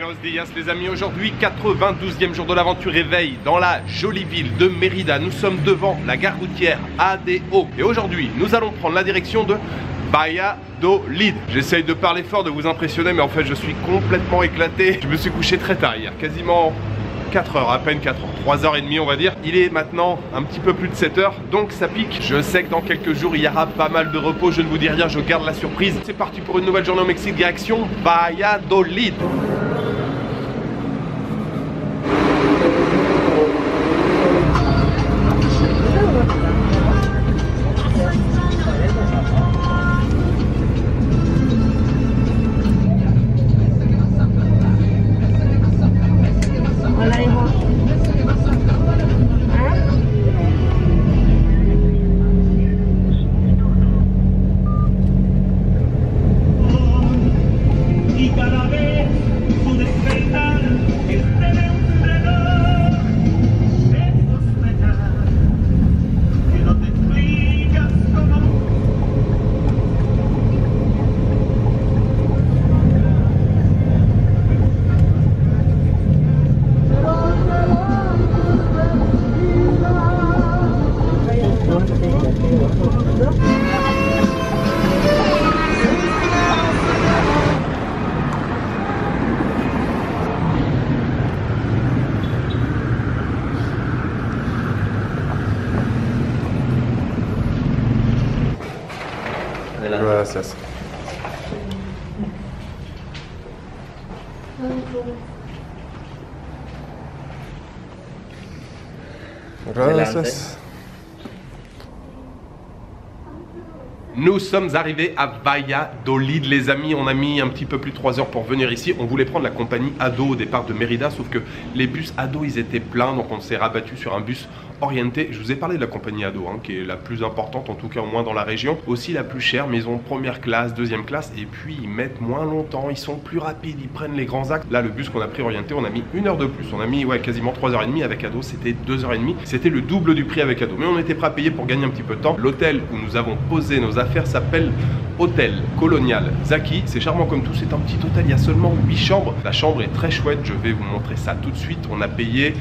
Buenos dias les amis, aujourd'hui 92e jour de l'aventure éveil dans la jolie ville de Mérida. Nous sommes devant la gare routière ADO et aujourd'hui nous allons prendre la direction de Valladolid. J'essaye de parler fort, de vous impressionner, mais en fait je suis complètement éclaté. Je me suis couché très tard hier, quasiment 4 heures, à peine 4 heures, 3h30 on va dire. Il est maintenant un petit peu plus de 7 heures, donc ça pique. Je sais que dans quelques jours il y aura pas mal de repos, je ne vous dis rien, je garde la surprise. C'est parti pour une nouvelle journée au Mexique, direction Valladolid. Gracias. Gracias. Nous sommes arrivés à Valladolid les amis, on a mis un petit peu plus de 3 heures pour venir ici. On voulait prendre la compagnie Ado au départ de Mérida, sauf que les bus Ado ils étaient pleins, donc on s'est rabattu sur un bus orienté. Je vous ai parlé de la compagnie Ado, qui est la plus importante, en tout cas au moins dans la région. Aussi la plus chère, mais ils ont première classe, deuxième classe, et puis ils mettent moins longtemps, ils sont plus rapides, ils prennent les grands axes. Là le bus qu'on a pris orienté, on a mis 1 heure de plus, on a mis quasiment 3h30, avec Ado c'était 2h30, c'était le double du prix avec Ado, mais on était prêt à payer pour gagner un petit peu de temps. L'hôtel où nous avons posé nos affaires s'appelle Hôtel Colonial Zaki, c'est charmant comme tout, c'est un petit hôtel, il y a seulement 8 chambres, la chambre est très chouette, je vais vous montrer ça tout de suite. On a payé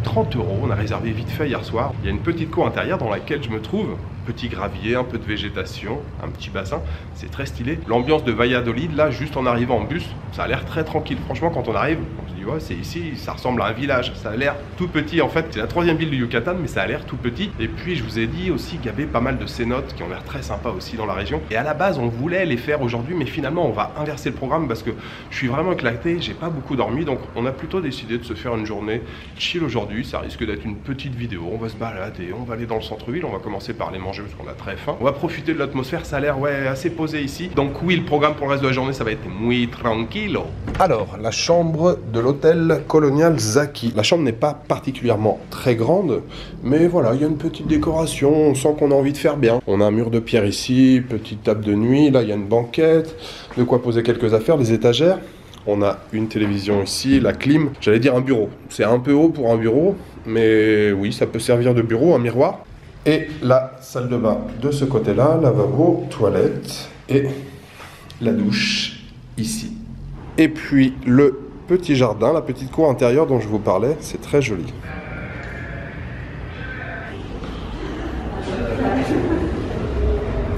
30 €, on a réservé vite fait hier soir. Il y a une petite cour intérieure dans laquelle je me trouve, petit gravier, un peu de végétation, un petit bassin, c'est très stylé. L'ambiance de Valladolid, là, juste en arrivant en bus, ça a l'air très tranquille. Franchement, quand on arrive, on se dit, ouais, c'est ici, ça ressemble à un village, ça a l'air tout petit. En fait, c'est la 3e ville du Yucatan, mais ça a l'air tout petit. Et puis, je vous ai dit aussi qu'il y avait pas mal de cénotes qui ont l'air très sympas aussi dans la région. Et à la base, on voulait les faire aujourd'hui, mais finalement, on va inverser le programme parce que je suis vraiment éclaté, j'ai pas beaucoup dormi, donc on a plutôt décidé de se faire une journée chill aujourd'hui. Ça risque d'être une petite vidéo, on va se balader, on va aller dans le centre-ville, on va commencer par aller manger parce qu'on a très faim. On va profiter de l'atmosphère, ça a l'air assez posé ici. Donc oui, le programme pour le reste de la journée, ça va être muy tranquilo. Alors, la chambre de l'hôtel Colonial Zaki. La chambre n'est pas particulièrement très grande, mais voilà, il y a une petite décoration, on sent qu'on a envie de faire bien. On a un mur de pierre ici, petite table de nuit, là il y a une banquette, de quoi poser quelques affaires, des étagères. On a une télévision ici, la clim, j'allais dire un bureau. C'est un peu haut pour un bureau, mais oui, ça peut servir de bureau, un miroir. Et la salle de bain de ce côté-là, lavabo, toilette et la douche ici. Et puis le petit jardin, la petite cour intérieure dont je vous parlais, c'est très joli.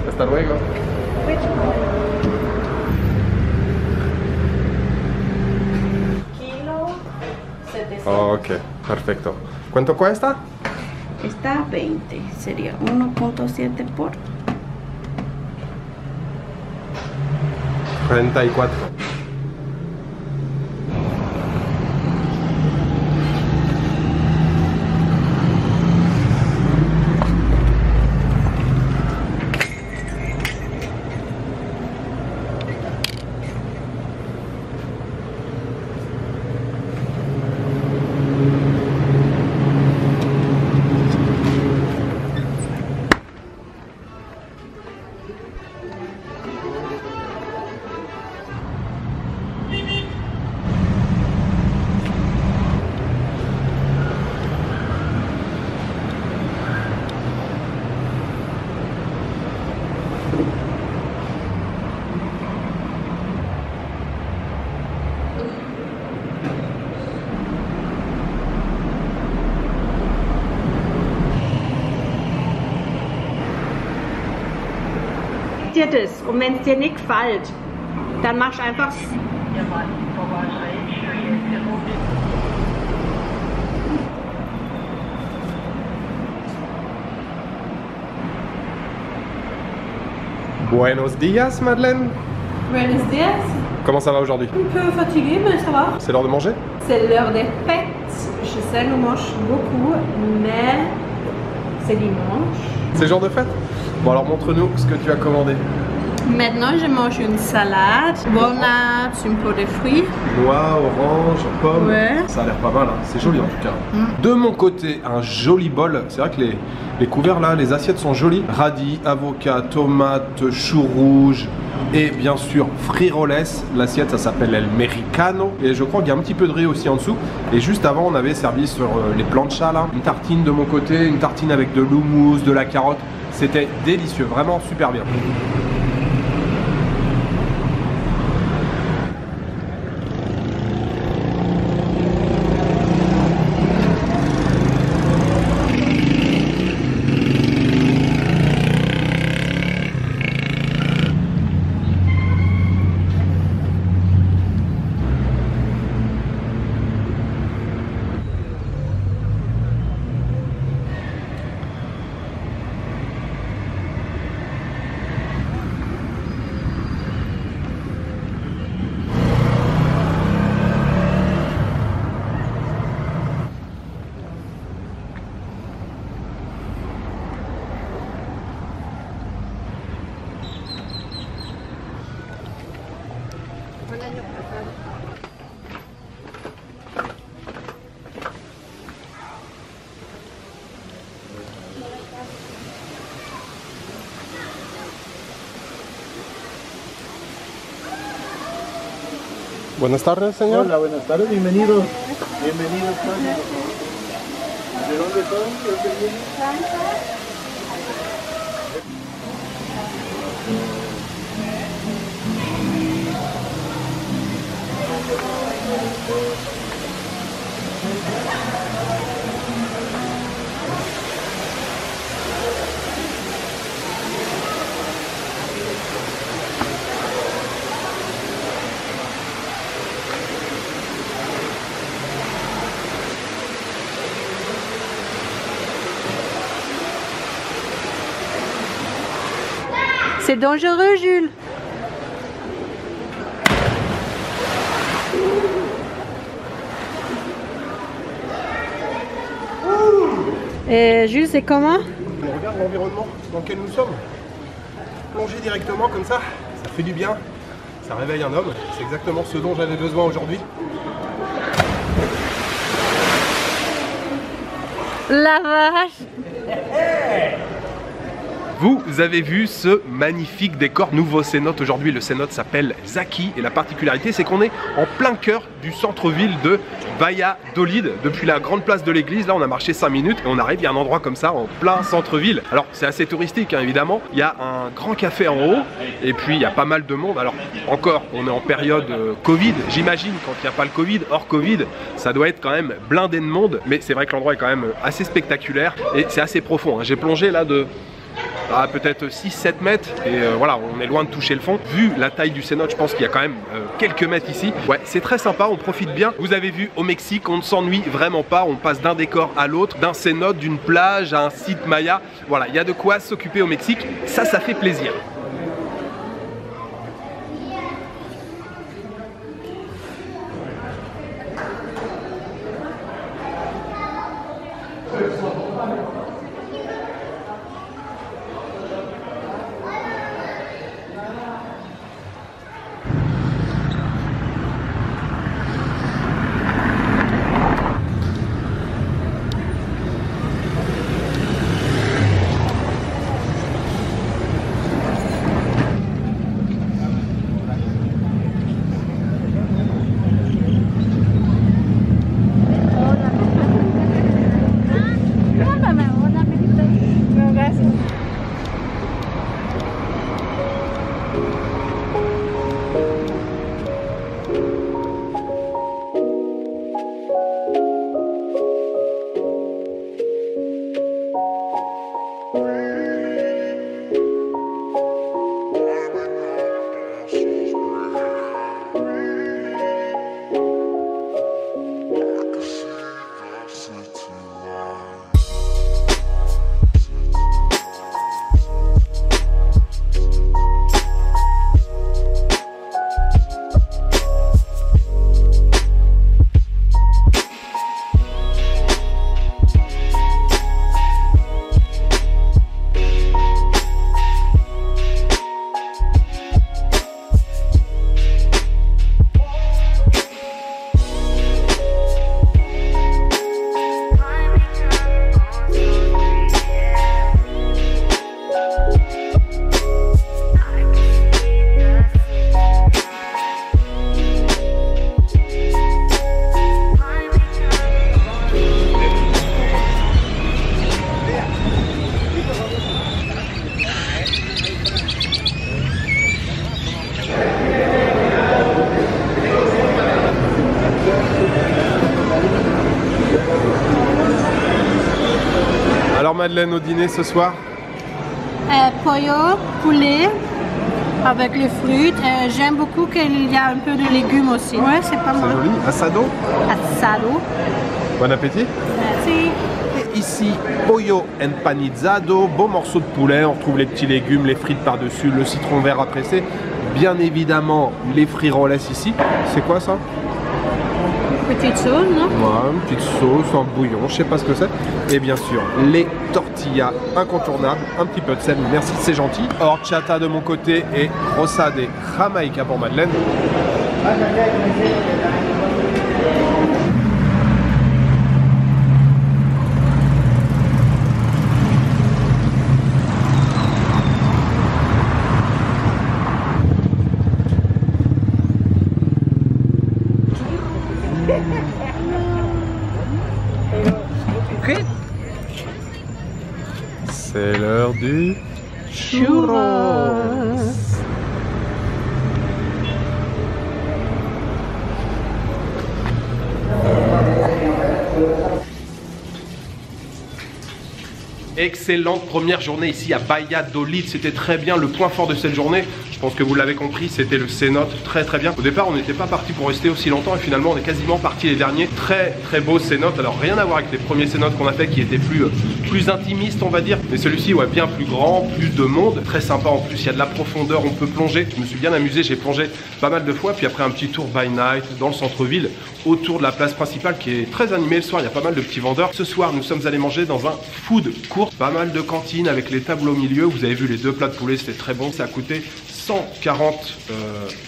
Hasta luego. Ok, perfecto. ¿Cuánto cuesta? Está 20, sería 1.7 por 34. Überleg dir das. Und wenn es dir nicht gefällt, dann machst du einfach. Buenos dias, Madeleine. Buenos dias. Comment ça va aujourd'hui? Un peu fatigué, mais ça va. C'est l'heure de manger? C'est l'heure des fêtes. Je sais, nous mange beaucoup, mais c'est dimanche. C'est jour de fête? Bon alors montre-nous ce que tu as commandé. Maintenant, je mange une salade, walnuts, un peu de fruits. Noix, orange, pomme. Ouais. Ça a l'air pas mal, hein. C'est joli en tout cas. De mon côté, un joli bol. C'est vrai que les couverts là, les assiettes sont jolies. Radis, avocat, tomate, chou rouge et bien sûr frijoles. L'assiette ça s'appelle El Mexicano. Et je crois qu'il y a un petit peu de riz aussi en dessous. Et juste avant, on avait servi sur les planchas là. Une tartine de mon côté, une tartine avec de l'houmous, de la carotte. C'était délicieux, vraiment super bien. Buenas tardes, señor. Hola, buenas tardes, bienvenidos. Bienvenidos. ¿De dónde son? ¿De dónde vienen? C'est dangereux, Jules. Et Jules, c'est comment? On regarde l'environnement dans lequel nous sommes. Plonger directement comme ça fait du bien. Ça réveille un homme. C'est exactement ce dont j'avais besoin aujourd'hui. La vache. Vous avez vu ce magnifique décor, nouveau cénote aujourd'hui. Le cénote s'appelle Zaki et la particularité c'est qu'on est en plein cœur du centre-ville de Valladolid. Depuis la grande place de l'église, là on a marché 5 minutes et on arrive, il y a un endroit comme ça en plein centre-ville. Alors c'est assez touristique hein, évidemment, il y a un grand café en haut et puis il y a pas mal de monde. Alors encore, on est en période Covid, j'imagine quand il n'y a pas le Covid, hors Covid, ça doit être quand même blindé de monde. Mais c'est vrai que l'endroit est quand même assez spectaculaire et c'est assez profond hein. J'ai plongé là de... peut-être 6-7 mètres et voilà, on est loin de toucher le fond. Vu la taille du cénote, je pense qu'il y a quand même quelques mètres ici. Ouais, c'est très sympa, on profite bien. Vous avez vu, au Mexique, on ne s'ennuie vraiment pas. On passe d'un décor à l'autre, d'un cénote, d'une plage à un site maya. Voilà, il y a de quoi s'occuper au Mexique. Ça fait plaisir. Madeleine, au dîner ce soir? Pollo, poulet, avec les fruits. J'aime beaucoup qu'il y a un peu de légumes aussi. Ouais, c'est pas mal. C'est joli. Assado? Assado. Bon appétit. Merci. Et ici, pollo empanizado, beau morceau de poulet. On retrouve les petits légumes, les frites par-dessus, le citron vert à presser. Bien évidemment, les frijoles ici. C'est quoi ça? Petite sauce, non? Ouais, une petite sauce, un bouillon, je sais pas ce que c'est. Et bien sûr, les tortillas incontournables, un petit peu de sel, merci, c'est gentil. Horchata de mon côté et rosa de Jamaïca pour Madeleine. C'est l'heure du churros. Excellente première journée ici à Valladolid, c'était très bien. Le point fort de cette journée, je pense que vous l'avez compris, c'était le cénote, très très bien. Au départ on n'était pas parti pour rester aussi longtemps et finalement on est quasiment parti les derniers. Très très beau cénote, alors rien à voir avec les premiers cénotes qu'on a fait qui étaient plus intimistes on va dire. Mais celui-ci ouais, bien plus grand, plus de monde, très sympa en plus, il y a de la profondeur, on peut plonger. Je me suis bien amusé, j'ai plongé pas mal de fois. Puis après un petit tour by night dans le centre-ville, autour de la place principale qui est très animée le soir, il y a pas mal de petits vendeurs. Ce soir nous sommes allés manger dans un food court, pas mal de cantines avec les tables au milieu. Vous avez vu les 2 plats de poulet, c'était très bon. Ça a coûté 140,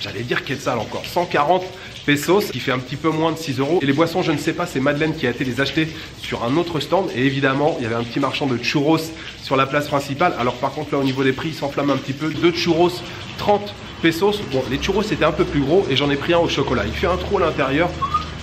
j'allais dire quetzal encore, 140 pesos, qui fait un petit peu moins de 6 €. Et les boissons, je ne sais pas, c'est Madeleine qui a été les acheter sur un autre stand. Et évidemment, il y avait un petit marchand de churros sur la place principale. Alors par contre, là au niveau des prix, il s'enflamme un petit peu. 2 churros, 30 pesos. Bon, les churros c'était un peu plus gros et j'en ai pris un au chocolat. Il fait un trou à l'intérieur.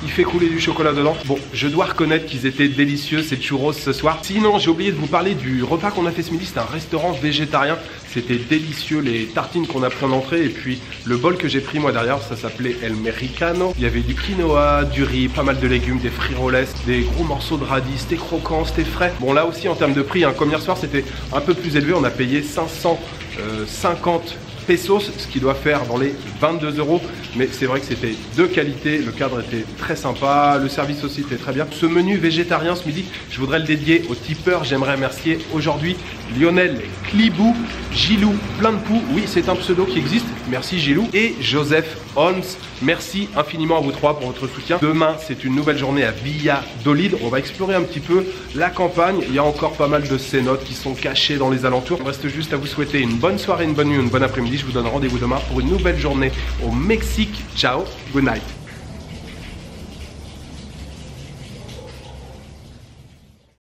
Il fait couler du chocolat dedans. Bon, je dois reconnaître qu'ils étaient délicieux ces churros ce soir. Sinon, j'ai oublié de vous parler du repas qu'on a fait ce midi. C'était un restaurant végétarien. C'était délicieux, les tartines qu'on a pris en entrée. Et puis, le bol que j'ai pris moi derrière, ça s'appelait El Mexicano. Il y avait du quinoa, du riz, pas mal de légumes, des frijoles, des gros morceaux de radis. C'était croquant, c'était frais. Bon, là aussi, en termes de prix, hein, comme hier soir, c'était un peu plus élevé. On a payé 550 pesos, ce qui doit faire dans les 22 €. Mais c'est vrai que c'était de qualité, le cadre était très sympa, le service aussi était très bien. Ce menu végétarien ce midi, je voudrais le dédier aux tipeurs. J'aimerais remercier aujourd'hui Lionel Clibou, Gilou plein de poux, oui c'est un pseudo qui existe, merci Gilou, et Joseph Holmes. Merci infiniment à vous trois pour votre soutien. Demain c'est une nouvelle journée à Valladolid. On va explorer un petit peu la campagne. Il y a encore pas mal de cénotes qui sont cachées dans les alentours. Il me reste juste à vous souhaiter une bonne soirée, une bonne nuit, une bonne après-midi. Je vous donne rendez-vous demain pour une nouvelle journée au Mexique. Ciao, good night.